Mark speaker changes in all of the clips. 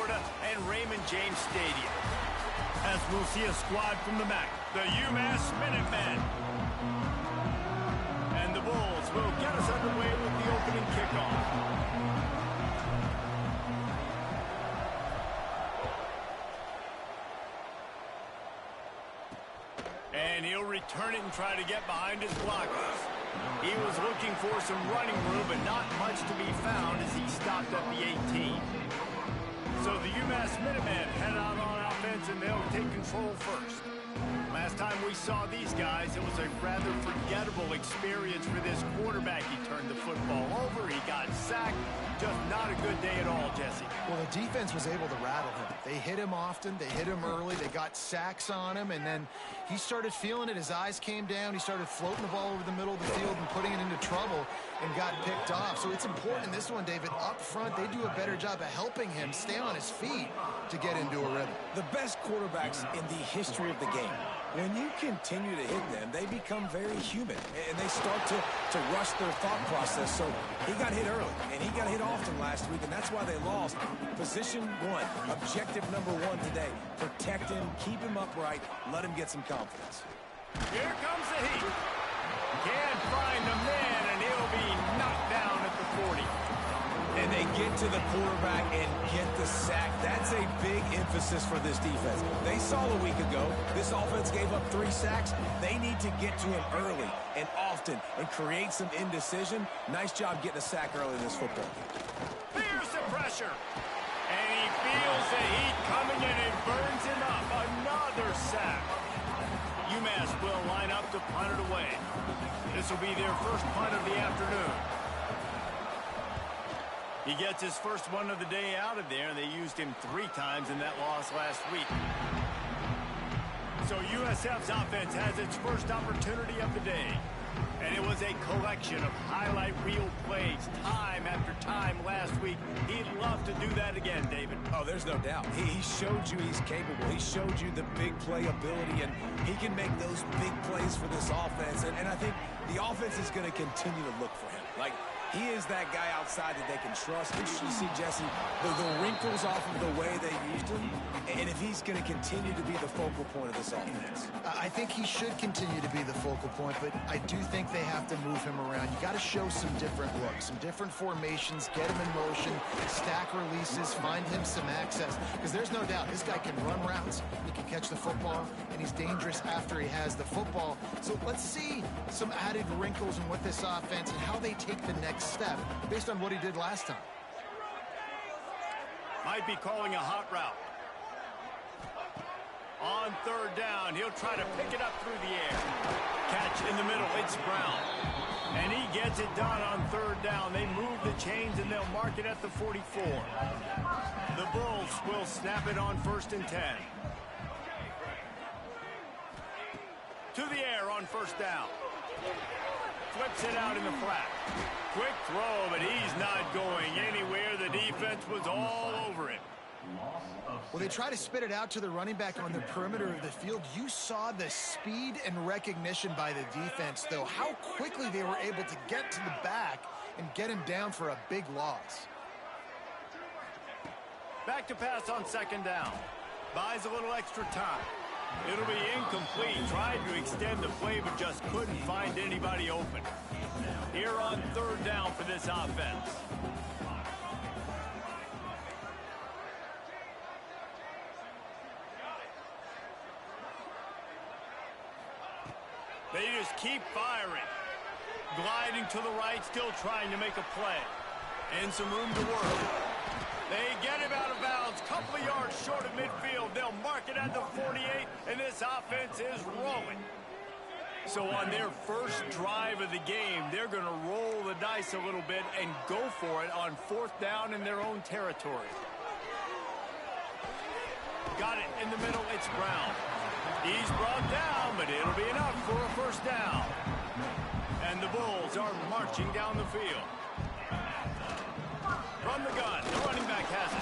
Speaker 1: Florida and Raymond James Stadium. As we'll see a squad from the MAC, the UMass Minutemen. And the Bulls will get us underway with the opening kickoff. And he'll return it and try to get behind his blockers. He was looking for some running room, but not much to be found as he stopped at the 18. So the UMass Minutemen head out on offense, and they'll take control first. Last time we saw these guys, it was a rather forgettable experience for this quarterback. He turned the football over, he got sacked. Just not a good day at all, Jesse.
Speaker 2: Well, the defense was able to rattle him. They hit him often, they hit him early, they got sacks on him, and then he started feeling it. His eyes came down, he started floating the ball over the middle of the field and putting it into trouble and got picked off. So it's important in this one, David, up front, they do a better job of helping him stay on his feet to get into a rhythm.
Speaker 3: The best quarterbacks in the history of the game, when you continue to hit them, they become very human, and they start to rush their thought process. So he got hit early, and he got hit often last week, and that's why they lost. Position one, objective number one today. Protect him, keep him upright, let him get some confidence.
Speaker 1: Here comes the heat. Can't find the man, and he'll be knocked down at the 40.
Speaker 3: And they get to the quarterback and get the sack. That's a big emphasis for this defense. They saw a week ago, this offense gave up 3 sacks. They need to get to him early and often and create some indecision. Nice job getting a sack early in this football game.
Speaker 1: Here's the pressure. And he feels the heat coming in and burns him up. Another sack. UMass will line up to punt it away. This will be their first punt of the afternoon. He gets his first one of the day out of there. They used him 3 times in that loss last week. So USF's offense has its first opportunity of the day. And it was a collection of highlight reel plays time after time last week. He'd love to do that again, David.
Speaker 3: Oh, there's no doubt. He showed you he's capable. He showed you the big play ability, and he can make those big plays for this offense. And I think the offense is going to continue to look for him. Like, he is that guy outside that they can trust. Interesting to see, Jesse, the wrinkles off of the way they used him, and if he's going to continue to be the focal point of this offense.
Speaker 2: I think he should continue to be the focal point, but I do think they have to move him around. You got to show some different looks, some different formations, get him in motion, stack releases, find him some access, because there's no doubt this guy can run routes, he can catch the football, and he's dangerous after he has the football. So let's see some added wrinkles in what this offense and how they take the next step based on what he did last time.
Speaker 1: Might be calling a hot route. On 3rd down, he'll try to pick it up through the air. Catch in the middle, it's Brown. And he gets it done on 3rd down. They move the chains and they'll mark it at the 44. The Bulls will snap it on 1st and 10. To the air on 1st down. Flips it out in the flat. Quick throw, but he's not going anywhere. The defense was all over it.
Speaker 2: Well, they try to spit it out to the running back on the perimeter of the field. You saw the speed and recognition by the defense, though, how quickly they were able to get to the back and get him down for a big loss.
Speaker 1: Back to pass on 2nd down. Buys a little extra time. It'll be incomplete. Tried to extend the play, but just couldn't find anybody open. Here on 3rd down for this offense. They just keep firing. Gliding to the right, still trying to make a play. And some room to work. They get him out of bounds, couple of yards short of midfield. They'll mark it at the 48, and this offense is rolling. So on their first drive of the game, they're going to roll the dice a little bit and go for it on 4th down in their own territory. Got it in the middle, it's Brown. He's brought down, but it'll be enough for a 1st down. And the Bulls are marching down the field. From the gun, the running back has it.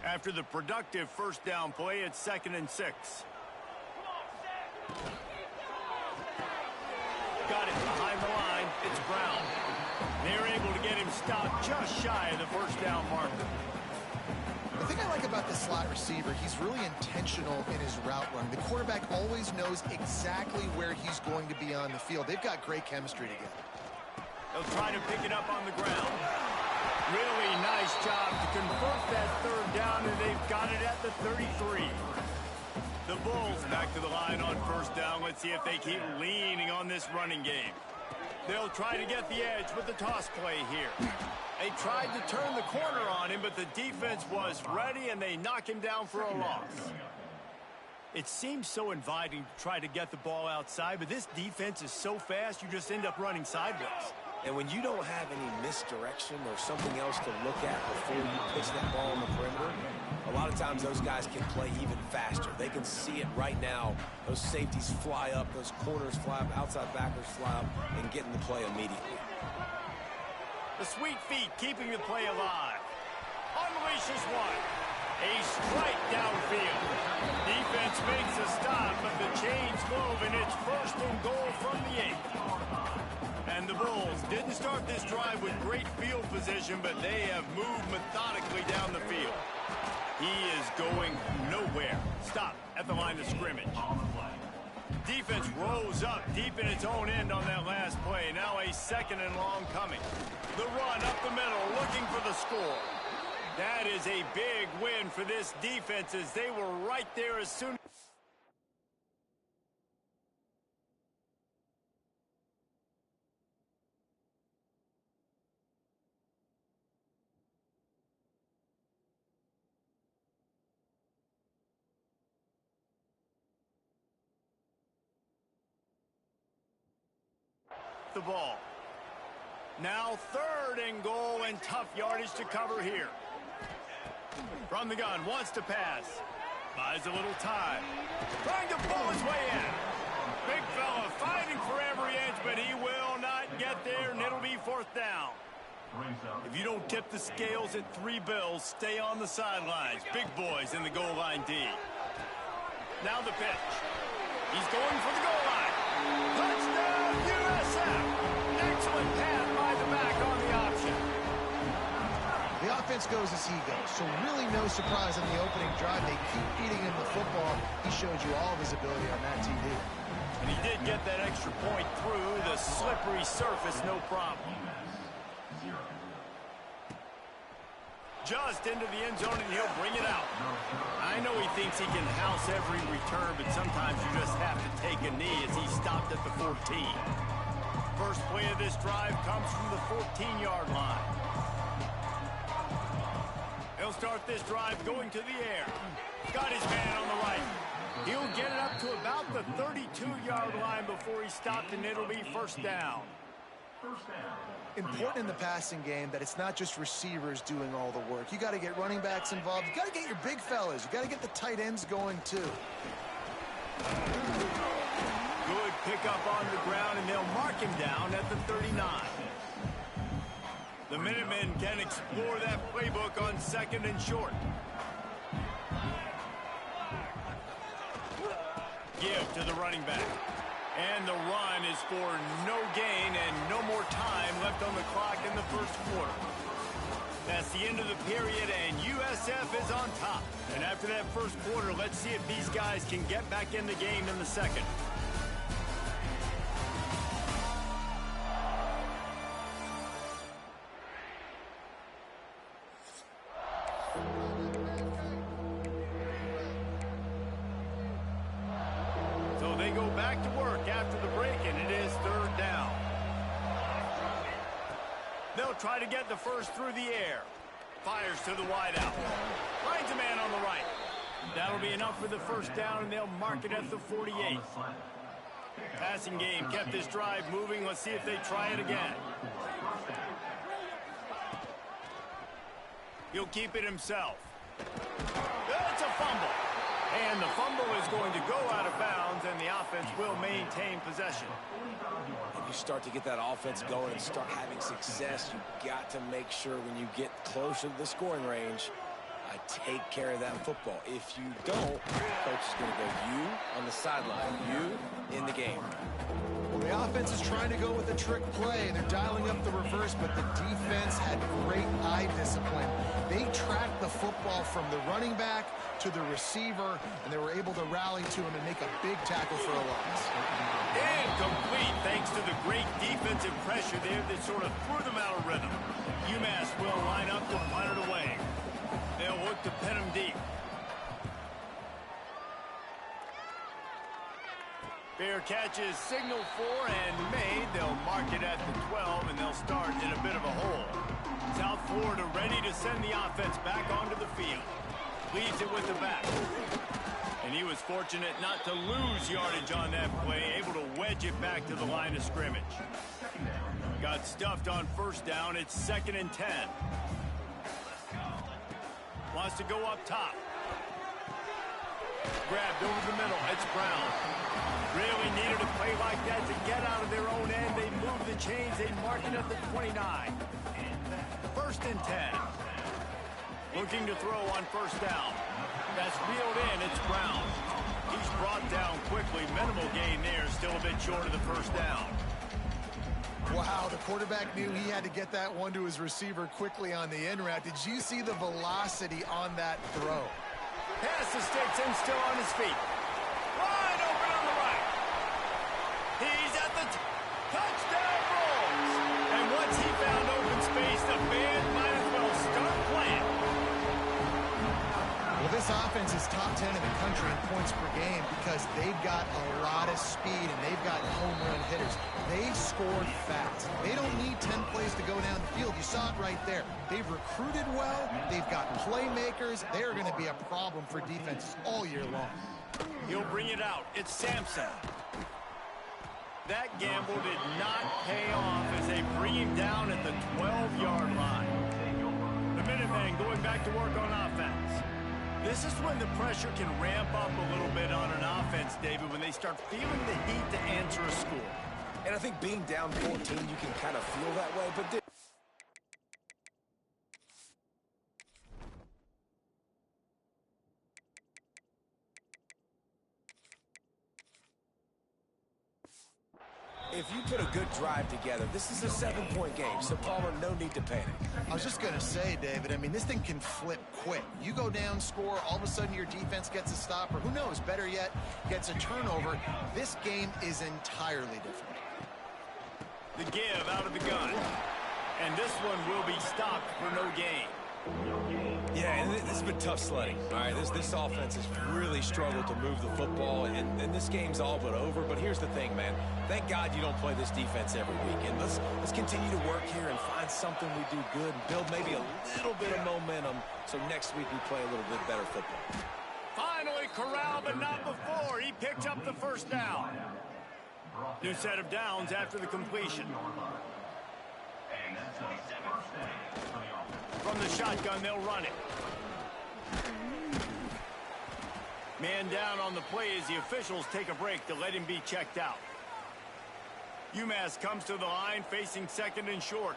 Speaker 1: After the productive 1st down play, it's 2nd and 6. inside, behind the line, it's Brown. They're able to get him stopped just shy of the first down marker.
Speaker 2: The thing I like about the slot receiver, he's really intentional in his route run. The quarterback always knows exactly where he's going to be on the field. They've got great chemistry together.
Speaker 1: They'll try to pick it up on the ground. Really nice job to convert that third down, and they've got it at the 33. The Bulls back to the line on first down. Let's see if they keep leaning on this running game. They'll try to get the edge with the toss play here. They tried to turn the corner on him, but the defense was ready, and they knock him down for a loss. It seems so inviting to try to get the ball outside, but this defense is so fast, you just end up running sideways.
Speaker 3: And when you don't have any misdirection or something else to look at before you pitch that ball on the perimeter, a lot of times those guys can play even faster. They can see it right now. Those safeties fly up, those corners fly up, outside backers fly up, and get in the play immediately.
Speaker 1: The sweet feet keeping the play alive. Unleashes one. A strike downfield. Defense makes a stop, but the chains move, and it's first and goal from the 8. And the Bulls didn't start this drive with great field position, but they have moved methodically down the field. He is going nowhere. Stop at the line of scrimmage. Defense rose up deep in its own end on that last play. Now a second and long coming. The run up the middle, looking for the score. That is a big win for this defense, as they were right there as soon. The ball. Now third and goal, and tough yardage to cover here. From the gun, wants to pass. Buys a little time. Trying to pull his way in. Big fella fighting for every inch, but he will not get there, and it'll be fourth down. If you don't tip the scales at 3 bills, stay on the sidelines. Big boys in the goal line D. Now the pitch. He's going for the goal line. Touchdown, USF! Excellent pass by the back on the option.
Speaker 2: The offense goes as he goes, so really no surprise on the opening drive. They keep feeding him the football. He showed you all of his ability on that TV.
Speaker 1: And he did get that extra point through the slippery surface, no problem. Just into the end zone, and he'll bring it out. I know he thinks he can house every return, but sometimes you just have to take a knee, as he stopped at the 14. First play of this drive comes from the 14-yard line. He'll start this drive going to the air. Got his man on the right. He'll get it up to about the 32-yard line before he stopped, and it'll be first down.
Speaker 2: Important in the passing game that it's not just receivers doing all the work. You got to get running backs involved. You got to get your big fellas. You got to get the tight ends going too.
Speaker 1: Good pickup on the ground, and they'll mark him down at the 39. The Minutemen can explore that playbook on second and short. Give to the running back. And the run is for no gain, and no more time left on the clock in the first quarter. That's the end of the period, and USF is on top. And after that first quarter, let's see if these guys can get back in the game in the second. So they go back to work after the break, and it is third down. They'll try to get the first through the air. Fires to the wideout. Finds a man on the right. That'll be enough for the first down, and they'll mark it at the 48. Passing game kept this drive moving. Let's see if they try it again. He'll keep it himself. That's a fumble. And the fumble is going to go out of bounds, and the offense will maintain possession.
Speaker 3: If you start to get that offense going and start having success, you've got to make sure when you get closer to the scoring range, take care of that football. If you don't, coach is going to go you on the sideline, you in the game.
Speaker 2: Well, the offense is trying to go with a trick play. They're dialing up the reverse, but the defense had great eye discipline. They tracked the football from the running back to the receiver, and they were able to rally to him and make a big tackle for a loss.
Speaker 1: Incomplete, thanks to the great defensive pressure there that sort of threw them out of rhythm. UMass will line up to punt it away. They'll look to pin him deep. Fair catch is signaled for and made. They'll mark it at the 12, and they'll start in a bit of a hole. South Florida ready to send the offense back onto the field. Leaves it with the back. And he was fortunate not to lose yardage on that play, able to wedge it back to the line of scrimmage. Got stuffed on first down. It's 2nd and 10. Wants to go up top. Grabbed over the middle. It's Brown. Really needed a play like that to get out of their own end. They move the chains. They mark it at the 29. 1st and 10. Looking to throw on first down. That's reeled in. It's Brown. He's brought down quickly. Minimal gain there. Still a bit short of the first down.
Speaker 2: Wow, the quarterback knew he had to get that one to his receiver quickly on the in route. Did you see the velocity on that throw?
Speaker 1: Pass the sticks and still on his feet. Wide open on the right. He's at the touchdown rolls. And once he found open space, the band might as well start playing.
Speaker 2: Well, this offense is top 10 in the country in points per game because they've got a lot of speed and they've got home run hitters. They scored fast. They don't need 10 plays to go down the field. You saw it right there. They've recruited well. They've got playmakers. They are going to be a problem for defenses all year long.
Speaker 1: He'll bring it out. It's Sampson. That gamble did not pay off as they bring him down at the 12-yard line. The Minutemen going back to work on offense. This is when the pressure can ramp up a little bit on an offense, David, when they start feeling the heat to answer a score.
Speaker 3: And I think being down 14, you can kind of feel that way, but if you put a good drive together, this is a 7-point game, so Palmer, no need to panic.
Speaker 2: I was just going to say, David, I mean, this thing can flip quick. You go down, score, all of a sudden your defense gets a stop, or who knows, better yet, gets a turnover. This game is entirely different.
Speaker 1: The give out of the gun. And this one will be stopped for no gain.
Speaker 3: Yeah, and this has been tough sledding. All right, this offense has really struggled to move the football, and this game's all but over. But here's the thing, man. Thank God you don't play this defense every week. And let's continue to work here and find something we do good and build maybe a little bit of momentum so next week we play a little bit better football.
Speaker 1: Finally corralled, but not before. He picked up the first down. New set of downs after the completion. From the shotgun, they'll run it. Man down on the play as the officials take a break to let him be checked out. UMass comes to the line facing 2nd and short.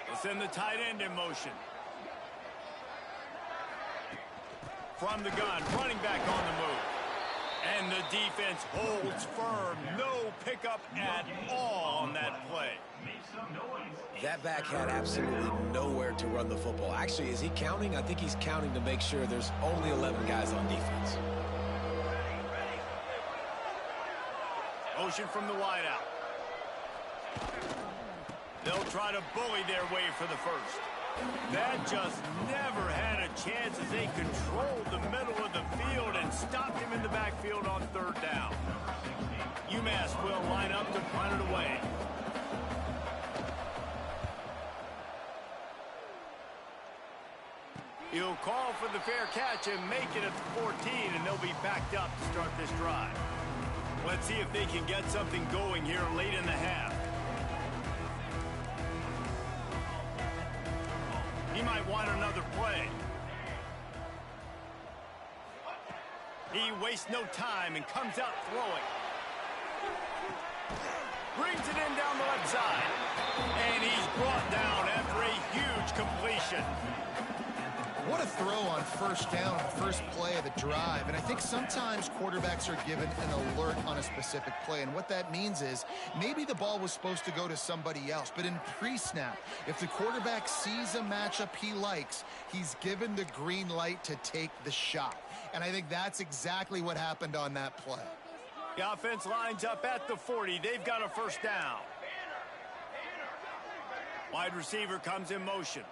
Speaker 1: They'll send the tight end in motion. From the gun, running back on the move. And the defense holds firm. No pickup at all on that play.
Speaker 3: That back had absolutely nowhere to run the football. Actually, is he counting? I think he's counting to make sure there's only 11 guys on defense.
Speaker 1: Motion from the wideout. They'll try to bully their way for the first. That just never had a chance as they controlled the middle of the field and stopped him in the backfield on 3rd down. UMass will line up to punt it away. He'll call for the fair catch and make it at the 14, and they'll be backed up to start this drive. Let's see if they can get something going here late in the half. He might want another play. He wastes no time and comes out throwing. Brings it in down the left side. And he's brought down after a huge completion.
Speaker 2: What a throw on first down on the first play of the drive. And I think sometimes quarterbacks are given an alert on a specific play. And what that means is maybe the ball was supposed to go to somebody else. But in pre-snap, if the quarterback sees a matchup he likes, he's given the green light to take the shot. And I think that's exactly what happened on that play.
Speaker 1: The offense lines up at the 40. They've got a first down. Wide receiver comes in motion.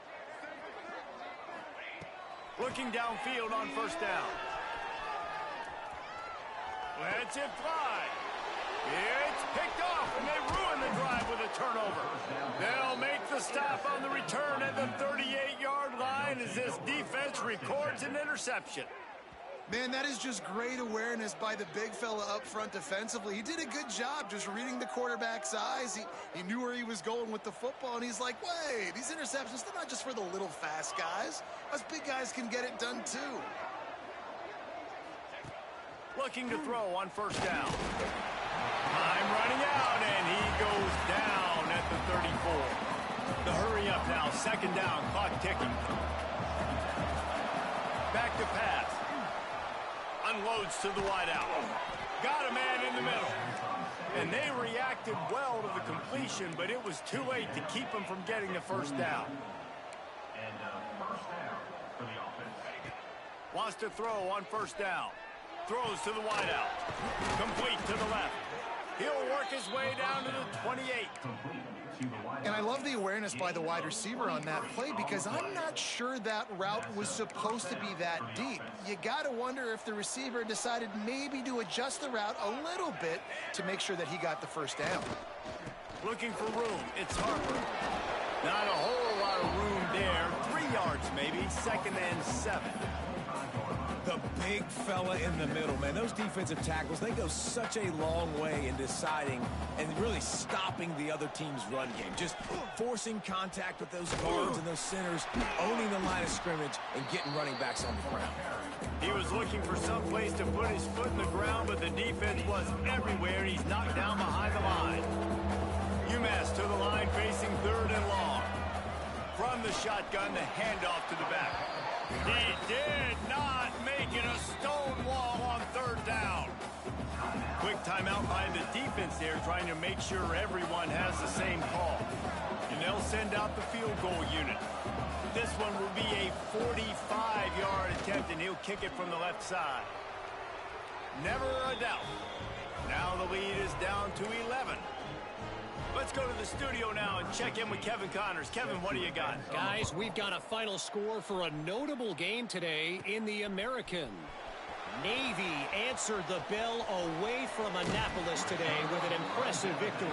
Speaker 1: Looking downfield on first down. Lets it fly. It's picked off, and they ruin the drive with a turnover. They'll make the stop on the return at the 38-yard line as this defense records an interception.
Speaker 2: Man, that is just great awareness by the big fella up front defensively. He did a good job just reading the quarterback's eyes. He knew where he was going with the football, and he's like, wait, these interceptions, they're not just for the little fast guys. Us big guys can get it done too.
Speaker 1: Looking to throw on first down. Time running out, and he goes down at the 34. The hurry up now, second down, clock ticking. Back to pass. Unloads to the wideout. Got a man in the middle. And they reacted well to the completion, but it was too late to keep him from getting the first down. Wants to throw on first down. Throws to the wideout. Complete to the left. He'll work his way down to the 28.
Speaker 2: And I love the awareness by the wide receiver on that play because I'm not sure that route was supposed to be that deep. You got to wonder if the receiver decided maybe to adjust the route a little bit to make sure that he got the first down.
Speaker 1: Looking for room. It's Harper. Not a whole lot of room there. 3 yards maybe. Second and 7.
Speaker 3: The big fella in the middle, man. Those defensive tackles, they go such a long way in deciding and really stopping the other team's run game. Just forcing contact with those guards and those centers, owning the line of scrimmage, and getting running backs on the ground.
Speaker 1: He was looking for some place to put his foot in the ground, but the defense was everywhere. He's knocked down behind the line. UMass to the line facing third and long. From the shotgun, the handoff to the back. He did not make it a stone wall on third down. Quick timeout by the defense there, trying to make sure everyone has the same call. And they'll send out the field goal unit. This one will be a 45-yard attempt, and he'll kick it from the left side. Never a doubt. Now the lead is down to 11. Let's go to the studio now and check in with Kevin Connors. Kevin, what do you got?
Speaker 4: Guys, we've got a final score for a notable game today in the American. Navy answered the bell away from Annapolis today with an impressive victory.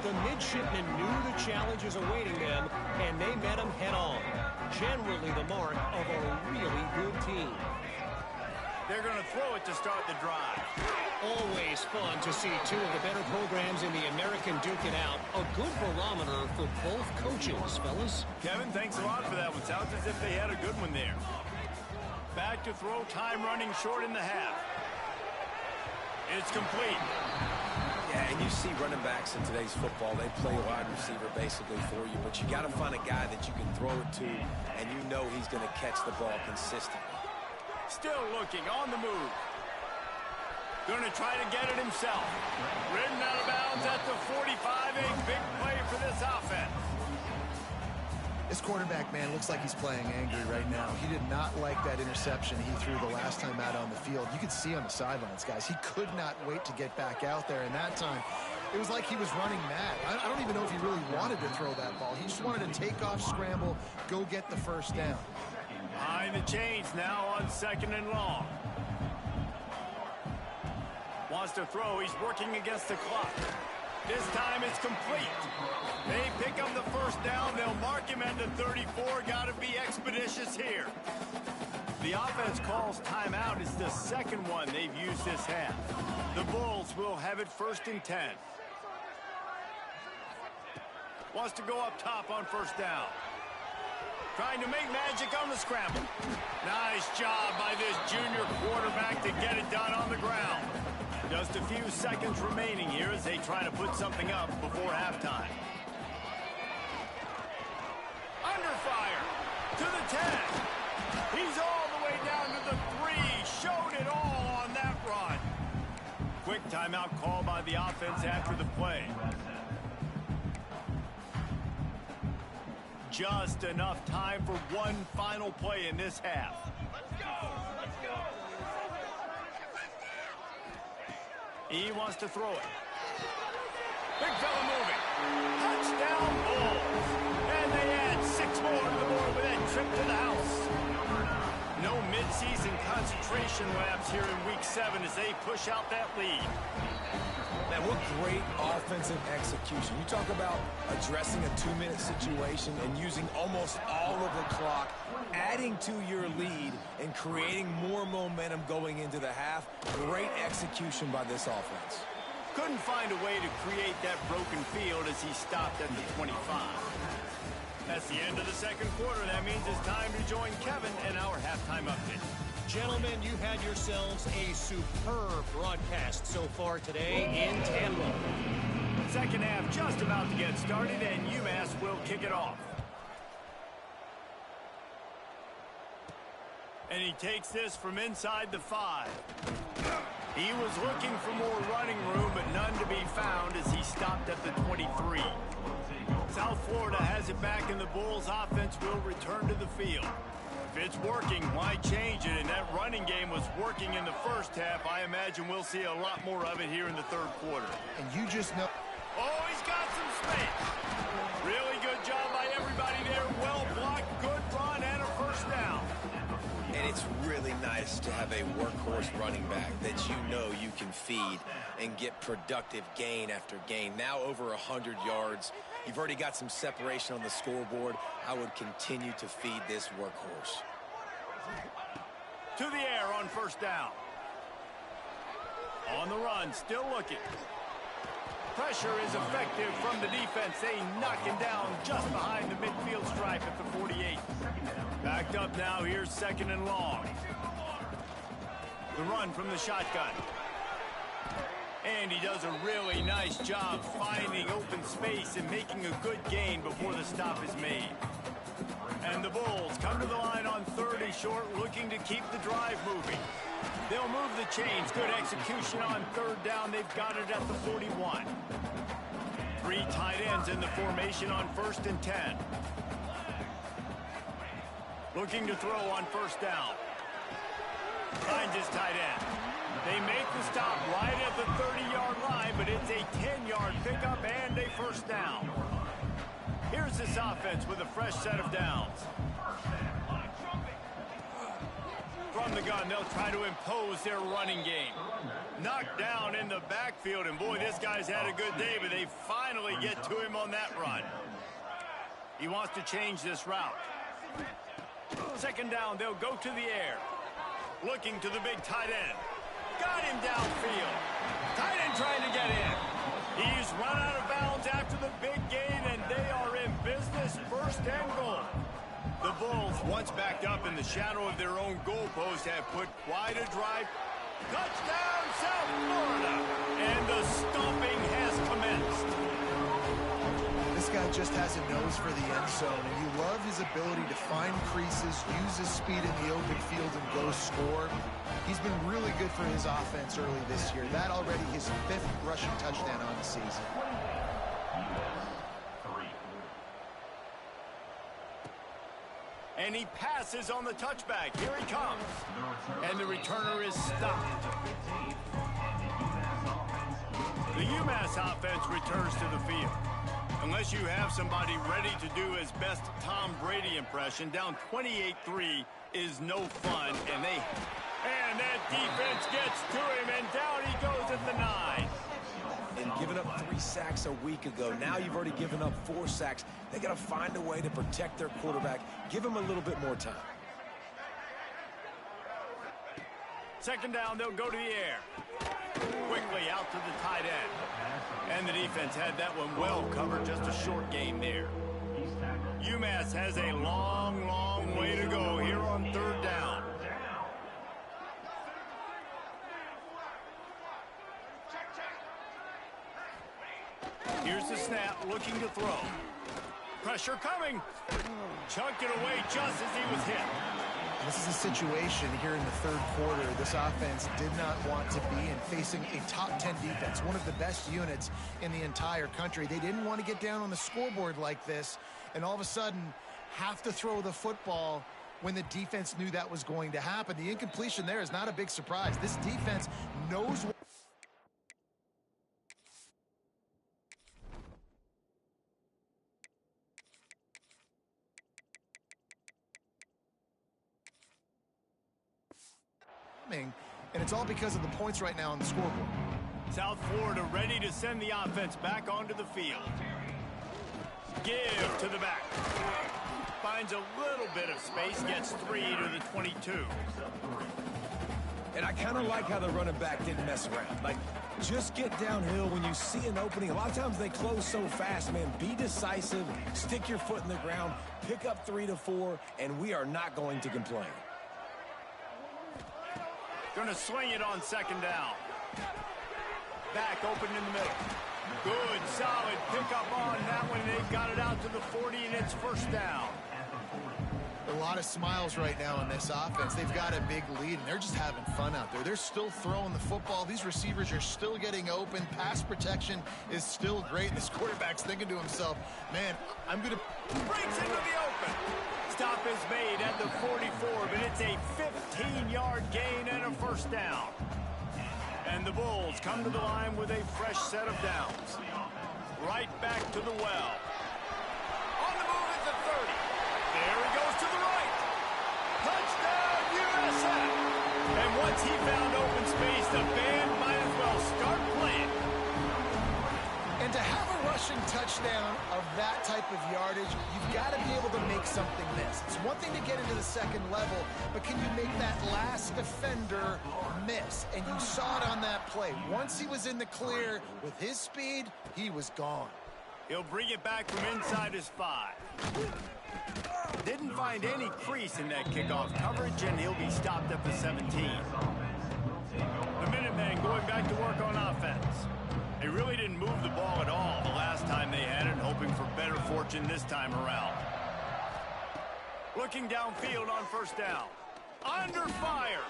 Speaker 4: The midshipmen knew the challenges awaiting them, and they met them head-on. Generally the mark of a really good team.
Speaker 1: They're going to throw it to start the drive.
Speaker 4: Always fun to see two of the better programs in the American duke it out. A good barometer for both coaches, fellas.
Speaker 1: Kevin, thanks a lot for that one. Sounds as if they had a good one there. Back to throw, time running short in the half. It's complete.
Speaker 3: Yeah, and you see running backs in today's football, they play wide receiver basically for you, but you got to find a guy that you can throw it to, and you know he's going to catch the ball consistently.
Speaker 1: Still looking, on the move. Going to try to get it himself. Ridden out of bounds at the 45. A big play for this offense.
Speaker 2: This quarterback, man, looks like he's playing angry right now. He did not like that interception he threw the last time out on the field. You could see on the sidelines, guys. He could not wait to get back out there. And that time, it was like he was running mad. I don't even know if he really wanted to throw that ball. He just wanted to take off, scramble, go get the first down.
Speaker 1: Behind the chains now on second and long. Wants to throw. He's working against the clock. This time it's complete. They pick up the first down. They'll mark him at the 34. Got to be expeditious here. The offense calls timeout. It's the second one they've used this half. The Bulls will have it first and 10. Wants to go up top on first down. Trying to make magic on the scramble. Nice job by this junior quarterback to get it done on the ground. Just a few seconds remaining here as they try to put something up before halftime. Under fire to the 10. He's all the way down to the 3. Showed it all on that run. Quick timeout call by the offense after the play. Just enough time for one final play in this half.
Speaker 5: Let's go! Let's go!
Speaker 1: He wants to throw it. Big fella moving. Touchdown Bulls. And they add 6 more to the board with that trip to the house. No midseason concentration laps here in Week 7 as they push out that lead.
Speaker 3: Man, what great offensive execution. You talk about addressing a 2-minute situation and using almost all of the clock, adding to your lead and creating more momentum going into the half. Great execution by this offense.
Speaker 1: Couldn't find a way to create that broken field as he stopped at the 25. That's the end of the second quarter. That means it's time to join Kevin and our halftime update.
Speaker 4: Gentlemen, you had yourselves a superb broadcast so far today in Tampa.
Speaker 1: Second half just about to get started, and UMass will kick it off. And he takes this from inside the 5. He was looking for more running room, but none to be found as he stopped at the 23. South Florida has it back, and the Bulls offense will return to the field. If it's working, why change it? And that running game was working in the first half. I imagine we'll see a lot more of it here in the third quarter.
Speaker 2: And you just know...
Speaker 1: Oh, he's got some space. Really good job by everybody there. Well blocked, good run, and a first down.
Speaker 6: And it's really nice to have a workhorse running back that you know you can feed and get productive gain after gain. Now over 100 yards. You've already got some separation on the scoreboard. I would continue to feed this workhorse.
Speaker 1: To the air on first down. On the run, still looking. Pressure is effective from the defense. They knock him down just behind the midfield stripe at the 48. Backed up now, here's second and long. The run from the shotgun. And he does a really nice job finding open space and making a good gain before the stop is made. And the Bulls come to the line on 30 short, looking to keep the drive moving. They'll move the chains. Good execution on third down. They've got it at the 41. 3 tight ends in the formation on 1st and 10. Looking to throw on first down. Finds his tight end. They make the stop right at the 30-yard line, but it's a 10-yard pickup and a first down. Here's this offense with a fresh set of downs. From the gun, they'll try to impose their running game. Knocked down in the backfield, and boy, this guy's had a good day, but they finally get to him on that run. He wants to change this route. Second down, they'll go to the air. Looking to the big tight end. Got him downfield. Tight end trying to get in. He's run out of bounds after the big gain, and they are in business, 1st and goal. The Bulls, once backed up in the shadow of their own goalpost, have put quite a drive. Touchdown, South Florida! And the stomping has commenced.
Speaker 2: This guy just has a nose for the end zone, and you love his ability to find creases, use his speed in the open field, and go score. He's been really good for his offense early this year. That already his 5th rushing touchdown on the season.
Speaker 1: And he passes on the touchback. Here he comes. And the returner is stopped. The UMass offense returns to the field. Unless you have somebody ready to do his best Tom Brady impression, down 28-3 is no fun. And that defense gets to him, and down he goes at the 9.
Speaker 3: And giving up 3 sacks a week ago. Now you've already given up 4 sacks. They got to find a way to protect their quarterback. Give him a little bit more time.
Speaker 1: Second down, they'll go to the air. Quickly out to the tight end. And the defense had that one well covered, just a short gain there. UMass has a long, long way to go here on 3rd down. Here's the snap, looking to throw. Pressure coming. Chunked it away just as he was hit.
Speaker 2: This is a situation here in the third quarter this offense did not want to be in, facing a top 10 defense, one of the best units in the entire country. They didn't want to get down on the scoreboard like this and all of a sudden have to throw the football when the defense knew that was going to happen. The incompletion there is not a big surprise. This defense knows what and it's all because of the points right now on the scoreboard.
Speaker 1: South Florida ready to send the offense back onto the field. Give to the back. Finds a little bit of space, gets 3 to the 22.
Speaker 3: And I kind of like how the running back didn't mess around. Like, just get downhill when you see an opening. A lot of times they close so fast, man. Be decisive, stick your foot in the ground, pick up 3 to 4, and we are not going to complain.
Speaker 1: Gonna swing it on second down. Back open in the middle. Good, solid pickup on that one. They've got it out to the 40, and it's first down.
Speaker 2: A lot of smiles right now in this offense. They've got a big lead, and they're just having fun out there. They're still throwing the football. These receivers are still getting open. Pass protection is still great. This quarterback's thinking to himself, man, I'm going to...
Speaker 1: Breaks into the open. Stop is made at the 44, but it's a 15-yard gain and a first down. And the Bulls come to the line with a fresh set of downs. Right back to the well. On the move at the 30. There he goes to the right. Touchdown, USA! And once he found open space, the band might as well start playing.
Speaker 2: And to have a rushing touchdown of that type of yardage, you've got to be able to make something miss. It's one thing to get into the second level, but can you make that last defender miss? And you saw it on that play. Once he was in the clear with his speed, he was gone.
Speaker 1: He'll bring it back from inside his 5. Didn't find any crease in that kickoff coverage, and he'll be stopped at the 17. The Minutemen going back to work on offense. They really didn't move the ball at all the last time they had it, hoping for better fortune this time around. Looking downfield on first down. Under fire.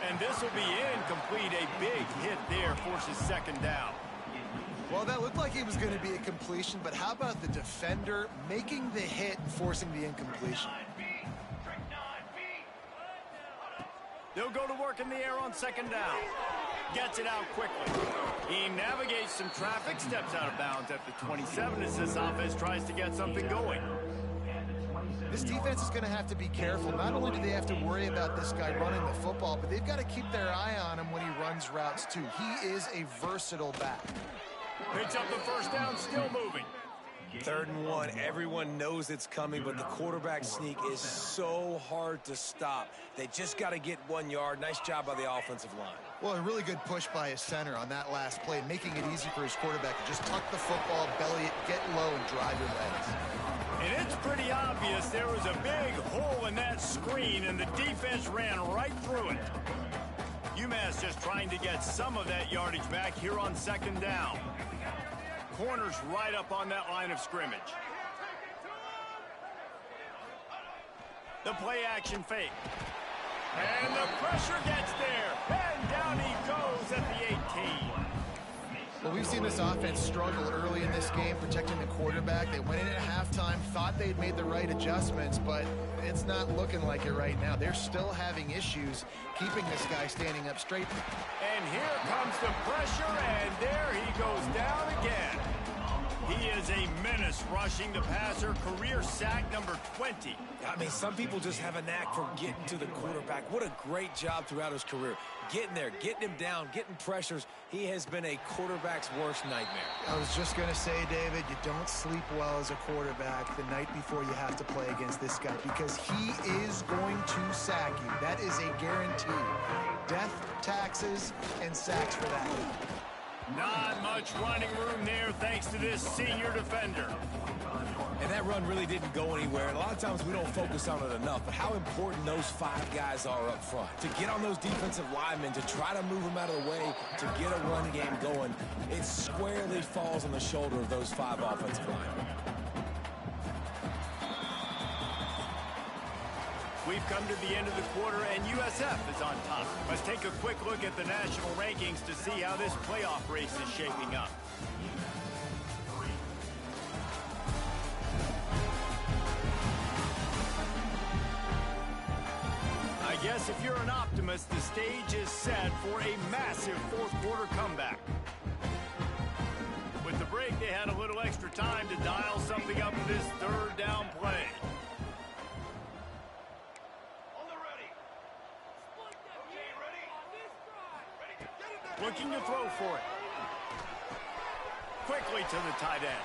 Speaker 1: And this will be incomplete. A big hit there forces second down.
Speaker 2: Well, that looked like it was going to be a completion, but how about the defender making the hit and forcing the incompletion?
Speaker 1: They'll go to work in the air on second down. Gets it out quickly. He navigates some traffic, steps out of bounds at the 27 as this offense tries to get something going.
Speaker 2: This defense is going to have to be careful. Not only do they have to worry about this guy running the football, but they've got to keep their eye on him when he runs routes too. He is a versatile back.
Speaker 1: Picks up the first down, still moving.
Speaker 3: 3rd and 1. Everyone knows it's coming, but the quarterback sneak is so hard to stop. They just got to get 1 yard. Nice job by the offensive line.
Speaker 2: Well, a really good push by his center on that last play, making it easy for his quarterback to just tuck the football, belly it, get low, and drive your legs.
Speaker 1: And it's pretty obvious there was a big hole in that screen, and the defense ran right through it. UMass just trying to get some of that yardage back here on second down. Corners right up on that line of scrimmage. The play action fake. And the pressure gets there. And down he goes at the 18.
Speaker 2: Well, we've seen this offense struggle early in this game, protecting the quarterback. They went in at halftime, thought they'd made the right adjustments, but it's not looking like it right now. They're still having issues keeping this guy standing up straight.
Speaker 1: And here comes the pressure, and there he goes down again. He is a menace rushing the passer, career sack number 20.
Speaker 3: I mean, some people just have a knack for getting to the quarterback. What a great job throughout his career. Getting there, getting him down, getting pressures. He has been a quarterback's worst nightmare.
Speaker 2: I was just going to say, David, you don't sleep well as a quarterback the night before you have to play against this guy because he is going to sack you. That is a guarantee. Death, taxes, and sacks for that.
Speaker 1: Not much running room there thanks to this senior defender.
Speaker 3: And that run really didn't go anywhere. And a lot of times we don't focus on it enough. But how important those 5 guys are up front. To get on those defensive linemen, to try to move them out of the way, to get a run game going, it squarely falls on the shoulder of those 5 offensive linemen.
Speaker 1: We've come to the end of the quarter, and USF is on top. Let's take a quick look at the national rankings to see how this playoff race is shaping up. I guess if you're an optimist, the stage is set for a massive fourth-quarter comeback. With the break, they had a little extra time to dial something up in this third down play. Looking to throw for it. Quickly to the tight end.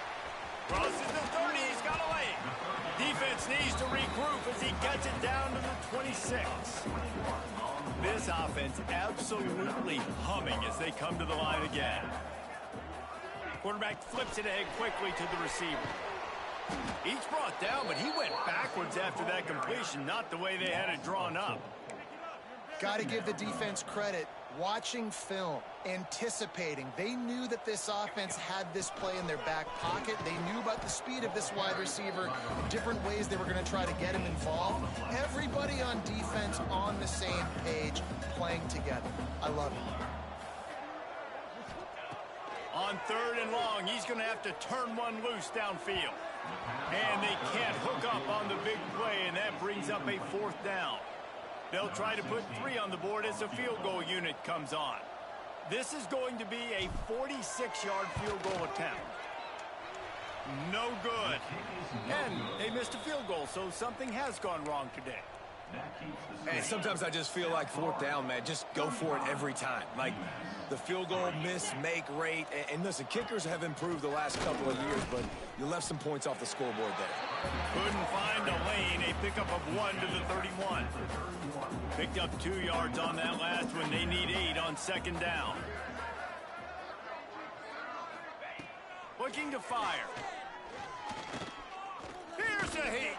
Speaker 1: Crosses the 30, he's got a lane. Defense needs to regroup as he gets it down to the 26. This offense absolutely humming as they come to the line again. Quarterback flips it ahead quickly to the receiver. Each brought down, but he went backwards after that completion, not the way they had it drawn up.
Speaker 2: Got to give the defense credit. Watching film, anticipating. They knew that this offense had this play in their back pocket. They knew about the speed of this wide receiver, the different ways they were going to try to get him involved. Everybody on defense on the same page, playing together. I love it.
Speaker 1: On 3rd and long, he's going to have to turn one loose downfield. And they can't hook up on the big play, and that brings up a 4th down. They'll try to put 3 on the board as the field goal unit comes on. This is going to be a 46-yard field goal attempt. No good. And they missed a field goal, so something has gone wrong today.
Speaker 3: Hey, sometimes I just feel like 4th down, man. Just go for it every time. Like the field goal miss-make rate. And listen, kickers have improved the last couple of years, but you left some points off the scoreboard there.
Speaker 1: Couldn't find a lane. A pickup of 1 to the 31. Picked up 2 yards on that last one. They need 8 on 2nd down. Looking to fire. Here's a hit.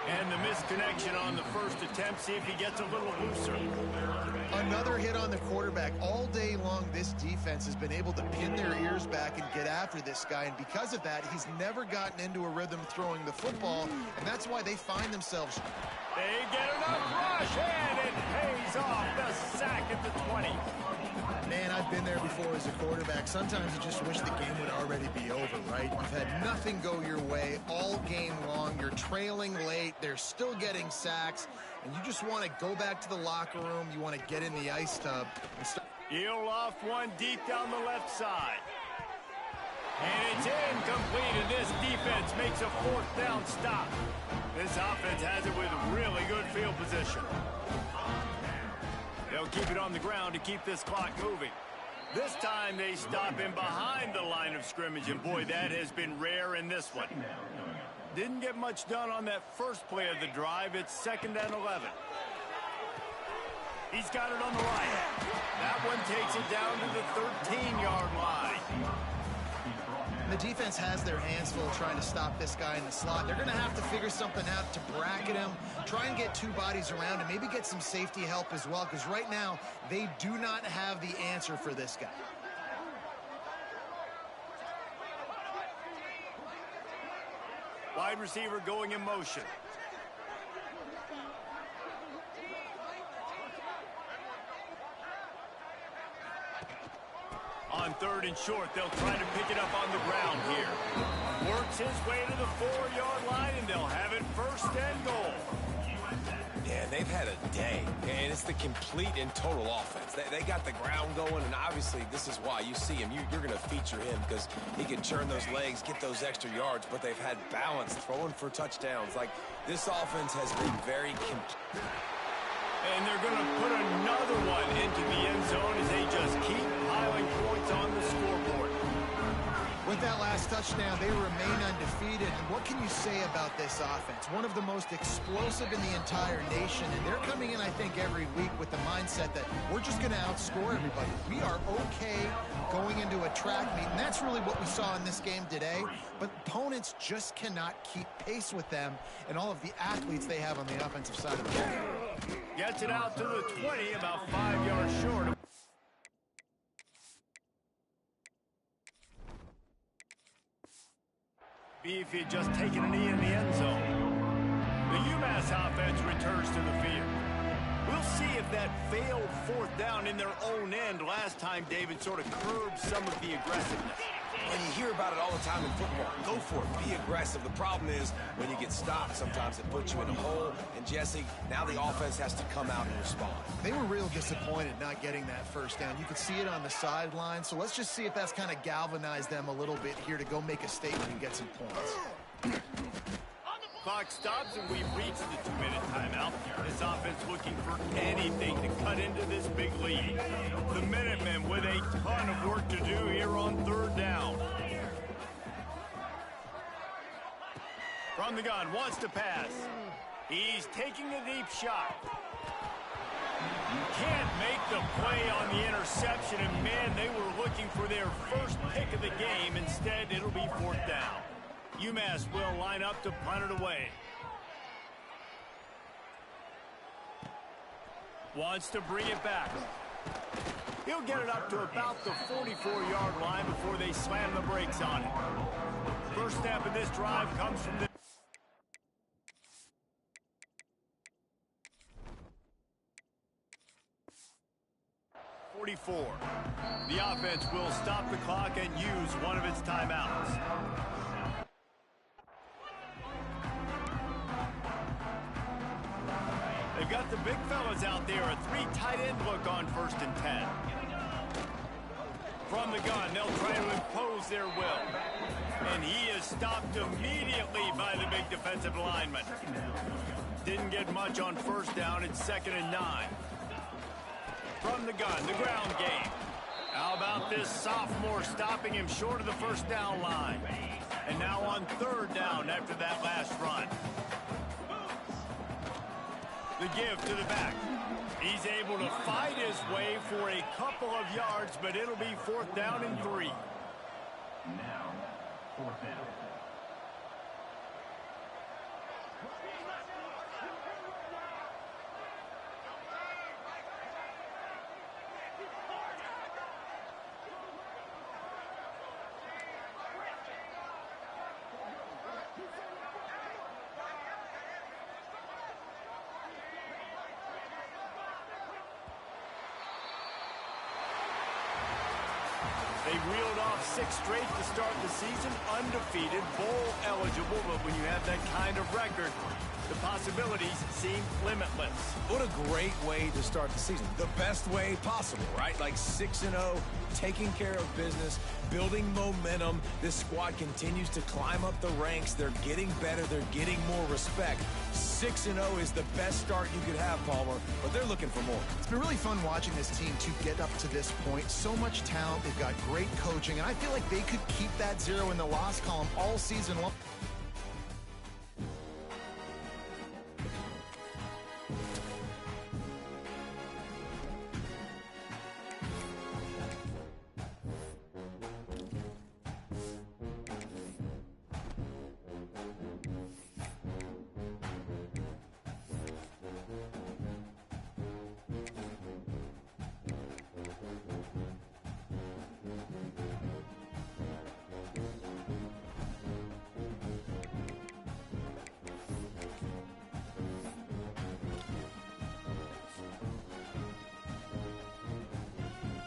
Speaker 1: And the misconnection on the first attempt. See if he gets a little looser.
Speaker 2: Another hit on the quarterback. All day long, this defense has been able to pin their ears back and get after this guy. And because of that, he's never gotten into a rhythm throwing the football. And that's why they find themselves.
Speaker 1: They get enough rush, and it pays off. The sack at the 20.
Speaker 2: Man, I've been there before as a quarterback. Sometimes you just wish the game would already be over, right? You've had nothing go your way all game long. You're trailing late. They're still getting sacks. And you just want to go back to the locker room. You want to get in the ice tub and start.
Speaker 1: He'll loft one deep down the left side. And it's incomplete, and this defense makes a 4th down stop. This offense has it with really good field position. They'll keep it on the ground to keep this clock moving. This time they stop him behind the line of scrimmage, and boy, that has been rare in this one. Didn't get much done on that first play of the drive. It's 2nd and 11. He's got it on the right. That one takes it down to the 13-yard line.
Speaker 2: The defense has their hands full trying to stop this guy in the slot. They're going to have to figure something out to bracket him, try and get 2 bodies around him, maybe get some safety help as well, because right now they do not have the answer for this guy.
Speaker 1: Wide receiver going in motion. On 3rd and short, they'll try to pick it up on the ground here. Works his way to the 4-yard line, and they'll have it 1st and goal.
Speaker 3: Yeah, they've had a day, and it's the complete and total offense. They got the ground going, and obviously this is why you see him. You're going to feature him because he can churn those legs, get those extra yards, but they've had balance, throwing for touchdowns. Like, this offense has been very complete.
Speaker 1: And they're going to put another one into the end zone as they just keep piling points on the scoreboard.
Speaker 2: With that last touchdown, they remain undefeated. And what can you say about this offense? One of the most explosive in the entire nation. And they're coming in, I think, every week with the mindset that we're just going to outscore everybody. We are okay going into a track meet. And that's really what we saw in this game today. But opponents just cannot keep pace with them and all of the athletes they have on the offensive side of the ball.
Speaker 1: Gets it out to the 20, about 5 yards short. Be if he'd just taken a knee in the end zone. The UMass offense returns to the field. We'll see if that failed fourth down in their own end last time, David, sort of curbed some of the aggressiveness.
Speaker 3: When you hear about it all the time in football, go for it, be aggressive. The problem is when you get stopped, sometimes it puts you in a hole. And Jesse, now the offense has to come out and respond.
Speaker 2: They were real disappointed not getting that first down. You could see it on the sideline. So let's just see if that's kind of galvanized them a little bit here to go make a statement and get some points.
Speaker 1: Clock stops and we've reached the 2-minute timeout. This offense looking for anything to cut into this big lead. The Minutemen with a ton of work to do here on third down. From the gun, wants to pass. He's taking a deep shot. Can't make the play on the interception, and man, they were looking for their first pick of the game. Instead, it'll be fourth down. UMass will line up to punt it away. Wants to bring it back. He'll get it up to about the 44-yard line before they slam the brakes on it. First snap of this drive comes from the 44. The offense will stop the clock and use one of its timeouts. They've got the big fellas out there, a 3 tight end look on 1st and 10. From the gun, they'll try to impose their will. And he is stopped immediately by the big defensive lineman. Didn't get much on first down. It's 2nd and 9. From the gun, the ground game. How about this sophomore stopping him short of the first down line? And now on 3rd down after that last run. The give to the back. He's able to fight his way for a couple of yards, but it'll be 4th down and 3.
Speaker 5: Now, 4th down.
Speaker 1: They reeled off 6 straight to start the season, undefeated, bowl eligible, but when you have that kind of record, the possibilities seem limitless.
Speaker 3: What a great way to start the season. The best way possible, right? Like 6-0, taking care of business, building momentum. This squad continues to climb up the ranks. They're getting better. They're getting more respect. 6-0 is the best start you could have, Palmer, but they're looking for more.
Speaker 2: It's been really fun watching this team to get up to this point. So much talent. They've got great coaching, and I feel like they could keep that 0 in the loss column all season long.